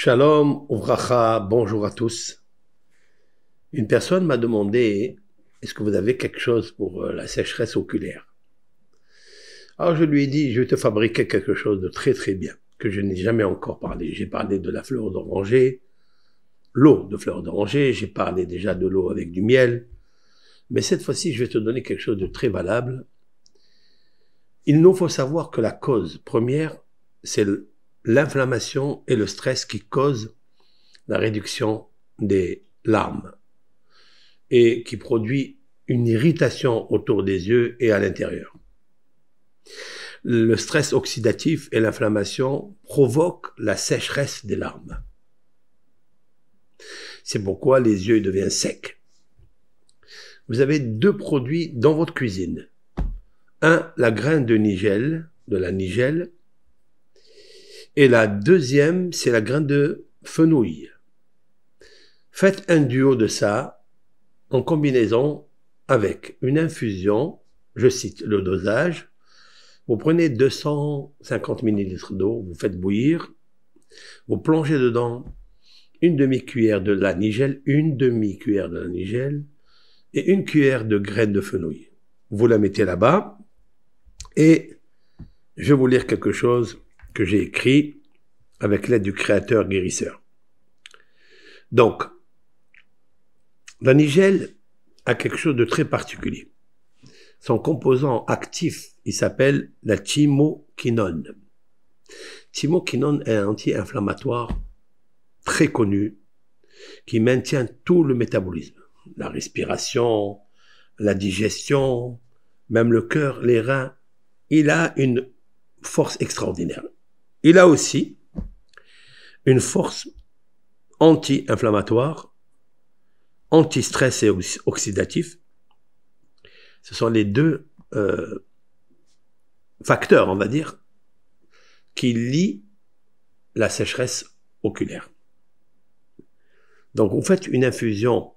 Shalom, Uvracha, bonjour à tous. Une personne m'a demandé, est-ce que vous avez quelque chose pour la sécheresse oculaire? Alors je lui ai dit, je vais te fabriquer quelque chose de très très bien, que je n'ai jamais encore parlé. J'ai parlé de la fleur d'oranger, l'eau de fleur d'oranger, j'ai parlé déjà de l'eau avec du miel, mais cette fois-ci je vais te donner quelque chose de très valable. Il nous faut savoir que la cause première, c'est l'inflammation et le stress qui causent la réduction des larmes et qui produit une irritation autour des yeux et à l'intérieur. Le stress oxydatif et l'inflammation provoquent la sécheresse des larmes. C'est pourquoi les yeux deviennent secs. Vous avez deux produits dans votre cuisine. Un, la graine de nigelle, de la nigelle, et la deuxième, c'est la graine de fenouil. Faites un duo de ça en combinaison avec une infusion, je cite le dosage, vous prenez 250 ml d'eau, vous faites bouillir, vous plongez dedans une demi-cuillère de la nigelle, une demi-cuillère de la nigelle et une cuillère de graines de fenouil. Vous la mettez là-bas et je vais vous lire quelque chose que j'ai écrit avec l'aide du créateur guérisseur. Donc, la nigelle a quelque chose de très particulier. Son composant actif, il s'appelle la thymoquinone. Thymoquinone est un anti-inflammatoire très connu qui maintient tout le métabolisme, la respiration, la digestion, même le cœur, les reins. Il a une force extraordinaire. Il a aussi une force anti-inflammatoire, anti-stress et oxydatif. Ce sont les deux facteurs, on va dire, qui lient la sécheresse oculaire. Donc, vous faites une infusion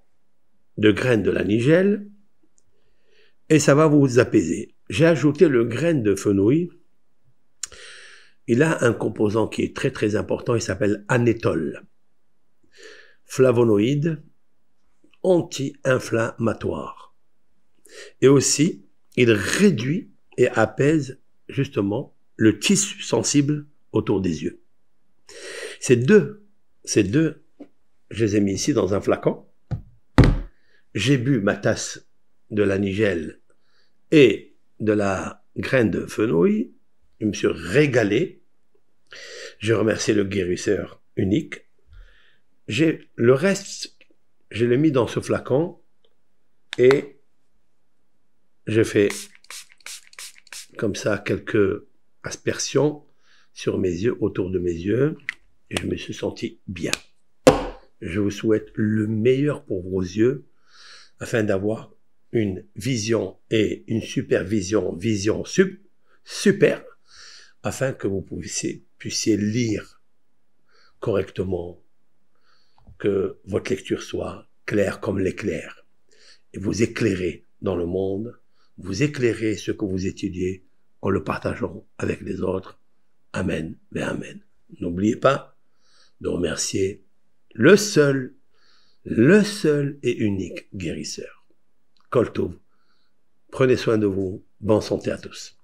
de graines de la nigelle et ça va vous apaiser. J'ai ajouté le graine de fenouil. Il a un composant qui est très très important, il s'appelle anétol. Flavonoïde, anti-inflammatoire. Et aussi, il réduit et apaise justement le tissu sensible autour des yeux. Ces deux, je les ai mis ici dans un flacon. J'ai bu ma tasse de la nigelle et de la graine de fenouil. Je me suis régalé. Je remercie le guérisseur unique. Le reste, je l'ai mis dans ce flacon et je fais comme ça quelques aspersions sur mes yeux, autour de mes yeux, et je me suis senti bien. Je vous souhaite le meilleur pour vos yeux afin d'avoir une vision et une supervision, super, afin que vous puissiez lire correctement, que votre lecture soit claire comme l'éclair, et vous éclairer dans le monde, vous éclairer ce que vous étudiez en le partageant avec les autres. Amen, et amen. N'oubliez pas de remercier le seul et unique guérisseur. Kol Tov. Prenez soin de vous. Bonne santé à tous.